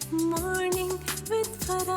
Morning with Farah.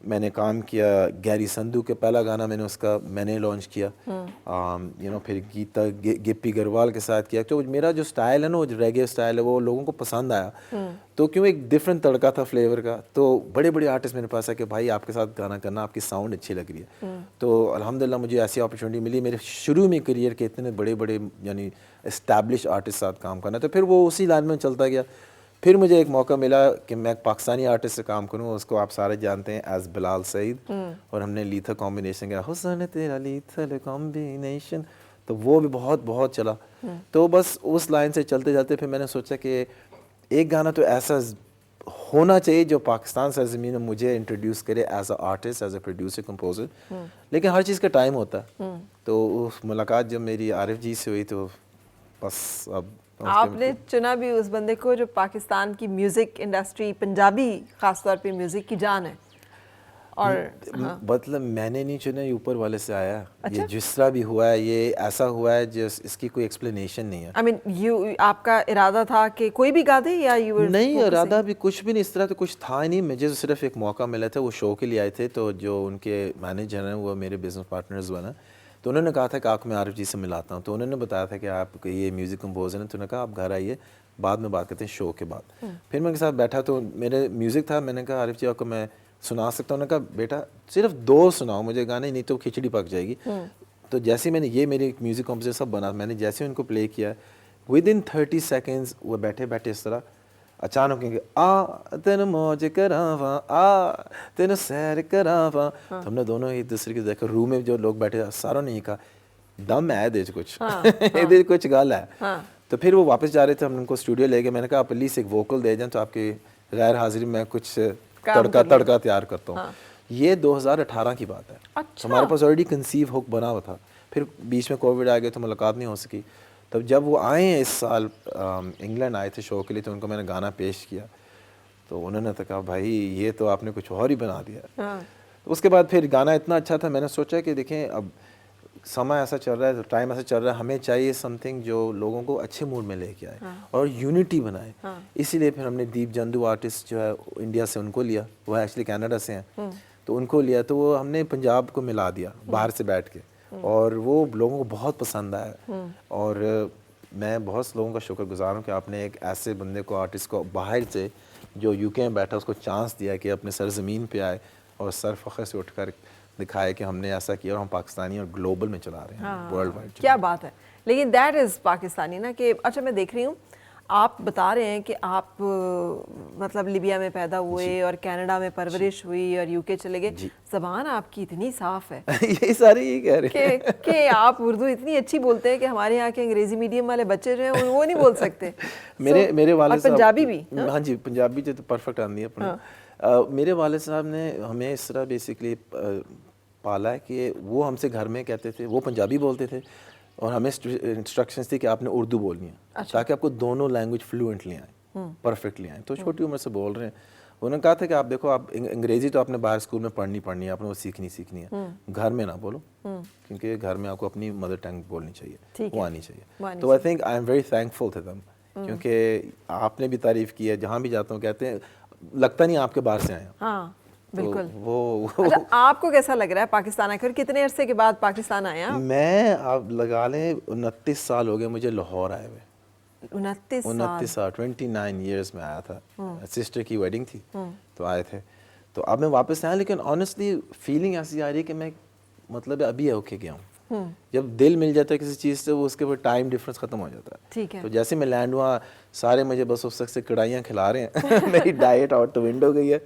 میں نے کام کیا گیری سندھو کے پہلا گانا میں نے لانچ کیا پھر گیتا گپی گروال کے ساتھ کیا. تو میرا جو سٹائل ہے نا وہ ریگے سٹائل ہے وہ لوگوں کو پسند آیا, تو کیوں ایک ڈفرینٹ تڑکا تھا فلیور کا. تو بڑے بڑے آرٹسٹ میرے پاس ہے کہ بھائی آپ کے ساتھ گانا کرنا, آپ کی ساؤنڈ اچھی لگ رہی ہے. تو الحمدللہ مجھے ایسی اپرچونیٹی ملی میرے شروع میں کریئر کے اتنے بڑے بڑے یعنی اسٹیبلش آرٹسٹ ساتھ کام کرنا. تو پھر وہ اسی لائن میں چلتا گیا. پھر مجھے ایک موقع ملا کہ میں ایک پاکستانی آرٹسٹ سے کام کروں, اس کو آپ سارے جانتے ہیں ایز بلال سعید, اور ہم نے لیتھل کمبینیشن کیا, حسن تیرا لیتھل کمبینیشن, تو وہ بھی بہت بہت چلا. تو بس اس لائن سے چلتے چلتے پھر میں نے سوچا کہ ایک گانا تو ایسا ہونا چاہیے جو پاکستان سرزمین میں مجھے انٹروڈیوس کرے as a artist, as a producer, composer. لیکن ہر چیز کا ٹائم ہوتا ہے. تو ملاقات جب میری عارف جی سے ہوئی تو بس اب آپ نے چنا بھی اس بندے کو جو پاکستان کی میوزک انڈسٹری, پنجابی خاص طور پہ میوزک کی جان ہے. اور مطلب میں نے نہیں چنا, یہ اوپر والے سے آیا. یہ جس طرح بھی ہوا ہے یہ ایسا ہوا ہے جس اس کی کوئی ایکسپلینیشن نہیں ہے. آئی مین آپ کا ارادہ تھا کہ کوئی بھی گا دے یا نہیں, ارادہ بھی کچھ بھی نہیں, اس طرح تو کچھ تھا ہی نہیں. مجھے صرف ایک موقع ملا تھا, وہ شو کے لیے آئے تھے, تو جو ان کے مینیجر ہیں وہ میرے بزنس پارٹنرز بنا, تو انہوں نے کہا تھا کہ آپ کو میں عارف جی سے ملاتا ہوں. تو انہوں نے بتایا تھا کہ آپ یہ میوزک کمپوزر ہیں, تو انہوں نے کہا آپ گھر آئیے بعد میں بات کرتے ہیں شو کے بعد. پھر میں ان کے ساتھ بیٹھا تو میرے میوزک تھا, میں نے کہا عارف جی آپ کو میں سنا سکتا ہوں. انہوں نے کہا بیٹا صرف 2 سناؤ مجھے گانے, نہیں تو کھچڑی پک جائے گی. تو جیسے میں نے یہ میری میوزک کمپوزر سب بنا, میں نے جیسے ان کو پلے کیا ود ان 30 سیکنڈز وہ بیٹھے بیٹھے اس طرح اچانک کہیں گے آ تین موج کراواں, آ تین سیر کراواں. تو ہم نے دونوں ایک دوسرے کے دیکھا, روم میں جو لوگ بیٹھے ساروں نے یہ کہا دم ہے دے کچھ ادھر کچھ گل ہے. تو پھر وہ واپس جا رہے تھے, ہم ان کو اسٹوڈیو لے گئے. میں نے کہا آپ پلیز ایک ووکل دے جائیں تو آپ کی غیر حاضری میں کچھ تڑکا تیار کرتا ہوں. یہ 2018 کی بات ہے. ہمارے پاس آلریڈی کنسیو ہک بنا ہوا تھا. پھر بیچ میں کووڈ آ گیا تو ملاقات نہیں ہو سکی. تب جب وہ آئے ہیں اس سال انگلینڈ آئے تھے شو کے لیے, تو ان کو میں نے گانا پیش کیا, تو انہوں نے تو کہا بھائی یہ تو آپ نے کچھ اور ہی بنا دیا. اس کے بعد پھر گانا اتنا اچھا تھا, میں نے سوچا کہ دیکھیں اب سما ایسا چل رہا ہے, ٹائم ایسا چل رہا ہے, ہمیں چاہیے سم تھنگ جو لوگوں کو اچھے موڈ میں لے کے آئے اور یونٹی بنائے. اسی لیے پھر ہم نے دیپ جندو آرٹسٹ جو ہے انڈیا سے ان کو لیا, وہ ایکچولی کینیڈا سے ہیں, تو ان کو لیا. تو وہ ہم نے پنجاب کو ملا دیا باہر سے بیٹھ کے, اور وہ لوگوں کو بہت پسند آیا. اور میں بہت سے لوگوں کا شکر گزار ہوں کہ آپ نے ایک ایسے بندے کو, آرٹسٹ کو باہر سے جو یو کے میں بیٹھا, اس کو چانس دیا کہ اپنے سرزمین پہ آئے اور سر فخر سے اٹھ کر دکھائے کہ ہم نے ایسا کیا اور ہم پاکستانی اور گلوبل میں چلا رہے ہیں, ورلڈ وائڈ. کیا بات ہے. لیکن دیٹ از پاکستانی نا کہ اچھا میں دیکھ رہی ہوں آپ بتا رہے ہیں کہ آپ مطلب لیبیا میں پیدا ہوئے اور کینیڈا میں پرورش ہوئی اور یو کے چلے گئے. زبان آپ کی اتنی صاف ہے, یہی سارے یہی کہہ رہے ہیں کہ آپ اردو اتنی اچھی بولتے ہیں کہ ہمارے یہاں کے انگریزی میڈیم والے بچے جو ہیں وہ نہیں بول سکتے. میرے والد صاحب, پنجابی بھی, ہاں جی پنجابی جو تو پرفیکٹ آتی ہے اپنا. میرے والد صاحب نے ہمیں اس طرح بیسکلی پالا ہے کہ وہ ہم سے گھر میں کہتے تھے, وہ پنجابی بولتے تھے اور ہمیں انسٹرکشنز تھی کہ آپ نے اردو بولنی ہے تاکہ آپ کو دونوں لینگویج فلوئنٹلی آئیں, پرفیکٹلی آئیں. تو چھوٹی عمر سے بول رہے ہیں. انہوں نے کہا تھا کہ آپ دیکھو آپ انگریزی تو آپ نے باہر اسکول میں پڑھنی ہے, آپ نے وہ سیکھنی ہے, گھر میں نہ بولو, کیونکہ گھر میں آپ کو اپنی مدر ٹنگ بولنی چاہیے, وہ آنی چاہیے. تو I think I am very thankful to them, کیونکہ آپ نے بھی تعریف کی ہے, جہاں بھی جاتا ہوں کہتے ہیں لگتا نہیں آپ کے باہر سے آئے ہیں. ہاں بالکل. وہ آپ کو کیسا لگ رہا ہے پاکستان آ کر, کتنے عرصے کے بعد پاکستان آئے ہیں؟ میں آپ لگا لیں 29 سال ہو گئے مجھے لاہور آئے ہوئے. 29 سال 29 ایئرس میں آیا تھا. سسٹر کی ویڈنگ تھی تو آئے تھے. تو اب میں واپس آیا, لیکن آنیسٹلی فیلنگ ایسی آ رہی ہے کہ میں مطلب ابھی ہو کے گیا ہوں. جب دل مل جاتا ہے کسی چیز سے, وہ اس کے اوپر ٹائم ڈفرینس ختم ہو جاتا ہے. ٹھیک ہے. تو جیسے میں لینڈ ہوا, سارے مجھے بس اس وقت سے کڑھائیاں کھلا رہے ہیں. میری ڈائٹ آؤٹ تو ونڈو گئی ہے,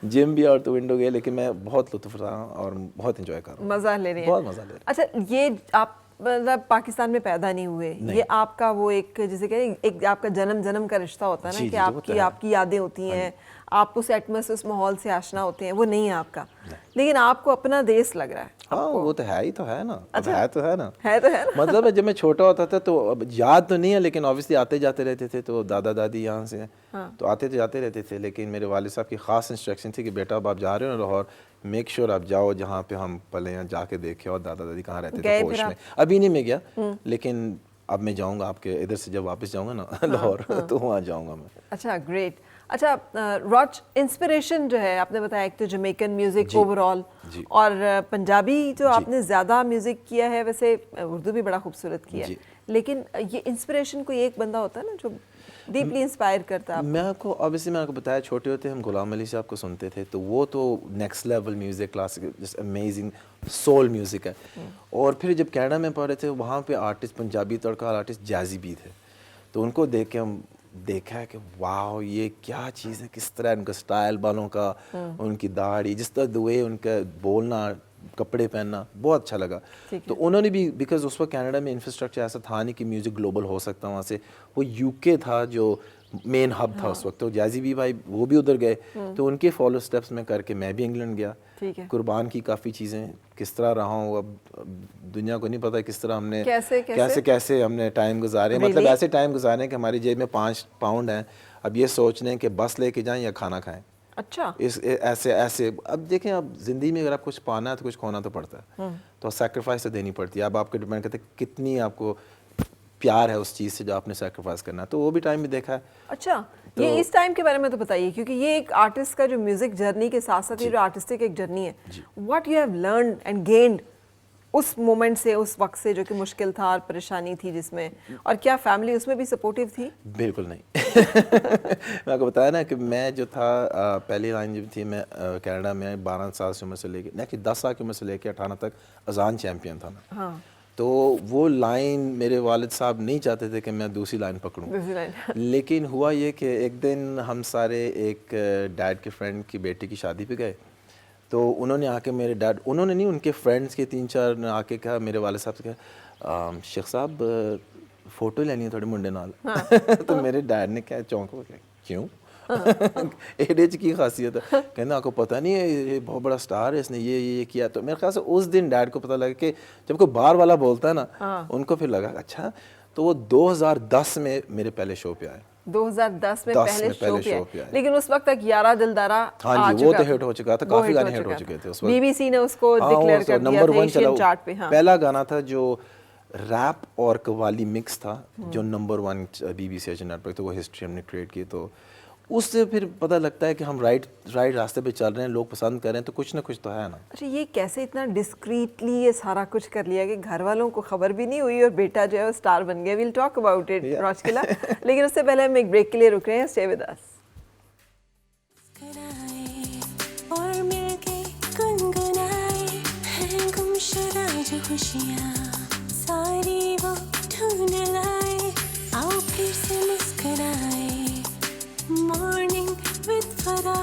جم بھی آؤٹ تو ونڈو گئی ہے, لیکن میں بہت لطف رہا ہوں اور بہت انجوائے کر رہا ہوں. مزہ لے رہے ہیں, بہت مزہ لے رہے ہیں. اچھا یہ آپ مطلب پاکستان میں پیدا نہیں ہوئے, یہ آپ کا وہ ایک جسے کہ ایک آپ کا جنم کا رشتہ ہوتا ہے نا, کہ آپ کی یادیں ہوتی ہیں, آپ اس ایٹماسفیئر اس ماحول سے آشنا ہوتے ہیں, وہ نہیں ہے آپ کا. لیکن آپ کو اپنا دیس لگ رہا ہے. ہاں وہ تو ہے ہی, تو ہے نا, ہے تو ہے نا. مطلب جب میں چھوٹا ہوتا تھا تو اب یاد تو نہیں ہے, لیکن آبویسلی آتے جاتے رہتے تھے. تو دادا دادی یہاں سے ہیں تو آتے جاتے رہتے تھے. لیکن میرے والد صاحب کی خاص انسٹرکشن تھی کہ بیٹا اب آپ جا رہے ہو نا لاہور, میک شیور آپ جاؤ جہاں پہ ہم پلے ہیں, جا کے دیکھے اور دادا دادی کہاں رہتے تھے ہوش میں. ابھی نہیں میں گیا, لیکن اب میں جاؤں گا آپ کے ادھر سے جب واپس جاؤں گا نا لاہور تو وہاں جاؤں گا میں. اچھا گریٹ. اچھا روچ انسپریشن جو ہے آپ نے بتایا ایک تو جمیکن میوزک اوور آل اور پنجابی جو آپ نے زیادہ میوزک کیا ہے, ویسے اردو بھی بڑا خوبصورت کیا ہے, لیکن یہ انسپریشن کوئی ایک بندہ ہوتا ہے نا جو ڈیپلی انسپائر کرتا ہے. میں آپ کو اوبیسلی میں آپ کو بتایا چھوٹے ہوتے ہم غلام علی صاحب کو سنتے تھے, تو وہ تو نیکسٹ لیول میوزک, کلاسک, جس امیزنگ سول میوزک ہے. اور پھر جب کینیڈا میں پڑھے تھے وہاں پہ آرٹسٹ پنجابی تڑکا آرٹسٹ جیزی بھی تھے, تو ان کو دیکھ کے ہم دیکھا ہے کہ واو یہ کیا چیز ہے, کس طرح ان کا سٹائل, بالوں کا, ان کی داڑھی, جس طرح دوے ان کا بولنا, کپڑے پہننا بہت اچھا لگا. تو انہوں نے بھی بیکاز اس وقت کینیڈا میں انفراسٹرکچر ایسا تھا نہیں کہ میوزک گلوبل ہو سکتا وہاں سے, وہ یو کے تھا جو مین ہب تھا اس وقت, تو جیزی بھی بھائی وہ بھی ادھر گئے, تو ان کے فالو سٹیپس میں کر کے میں بھی انگلینڈ گیا. قربان کی کافی چیزیں کس طرح رہا ہوں, اب دنیا کو نہیں پتا کس طرح ہم نے کیسے ہم نے ٹائم گزارے, مطلب ایسے ٹائم گزارے کہ ہماری جیب میں 5 پاؤنڈ ہیں, اب یہ سوچ لیں کہ بس لے کے جائیں یا کھانا کھائیں. اچھا ایسے اب دیکھیں, اب زندگی میں اگر آپ کچھ پانا ہے تو کچھ کھونا تو پڑتا ہے, تو سیکریفائس تو دینی پڑتی ہے. اب آپ کے ڈپینڈ کرتے ہیں کتنی آپ کو پیار ہے اس چیز سے جو آپ نے سیکریفائس کرنا ہے, تو وہ بھی ٹائم بھی دیکھا ہے. اچھا یہ اس ٹائم کے بارے میں تو بتائیے, کیونکہ یہ ایک آرٹسٹ کا جو میوزک جرنی کے ساتھ ساتھ یہ جو آرٹسٹک ایک جرنی ہے, what you have learned and gained اس مومنٹ سے, اس وقت سے جو کہ مشکل تھا اور پریشانی تھی جس میں, اور کیا فیملی اس میں بھی سپورٹیو تھی؟ بالکل نہیں. میں آپ کو بتایا نا کہ میں جو تھا پہلی لائن جو تھی, میں کینیڈا میں 12 سال سے عمر سے لے کے نیکسٹ 10 سال کی عمر سے لے کے 18 تک اذان چیمپئن تھا میں. تو وہ لائن میرے والد صاحب نہیں چاہتے تھے کہ میں دوسری لائن پکڑوں, لیکن ہوا یہ کہ ایک دن ہم سارے ایک ڈیڈ کے فرینڈ کی بیٹی کی شادی پہ گئے, تو انہوں نے آ کے میرے ڈیڈ, انہوں نے نہیں, ان کے فرینڈس کے 3-4 نے آ کے کہا میرے والد صاحب سے, کہا شیخ صاحب فوٹو لینی ہے تھوڑے منڈے نال. تو میرے ڈیڈ نے کیا چونک ہو گیا, کیوں ایج کی خاصیت ہے, کہنا آپ کو پتہ نہیں ہے یہ بہت بڑا سٹار ہے, اس نے یہ کیا. تو میرے خیال سے اس دن ڈیڈ کو پتہ لگا کہ جب کوئی باہر والا بولتا ہے نا, ان کو پھر لگا اچھا. تو وہ 2010 میں میرے پہلے شو پہ آئے, 2010 میں پہلے شو پہ آئے, لیکن اس وقت تک یارہ دلدارہ ہاں جی وہ تو ہٹ ہو چکا تھا, کافی گانے ہٹ ہو چکے تھے اس وقت. بی بی سی نے اس کو ڈکلیئر کر دیا تھا ایشین چارٹ پہ. پہلا گانا تھا جو ریپ اور قوالی مکس تھا, جو number 1 B B C Asian Network, تو وہ ہسٹری ہم نے کریٹ کی. تو اس سے پھر پتہ لگتا ہے کہ ہم رائٹ راستے پہ چل رہے ہیں, لوگ پسند کر رہے ہیں, تو کچھ نہ کچھ تو ہے نا. اچھا یہ کیسے اتنا ڈسکریٹلی یہ سارا کچھ کر لیا کہ گھر والوں کو خبر بھی نہیں ہوئی اور بیٹا جو ہے وہ سٹار بن گیا؟ ویل ٹاک اباؤٹ اٹ راج قلعہ, لیکن اس سے پہلے ہم ایک بریک کے لیے رک رہے ہیں. Stay with us. اور مل کے گنگنائے ہیں گمشدہ جو خوشیاں ساری وہ ڈھونڈ لائے, آؤ پھر سے مسکرائے. Morning with Farah.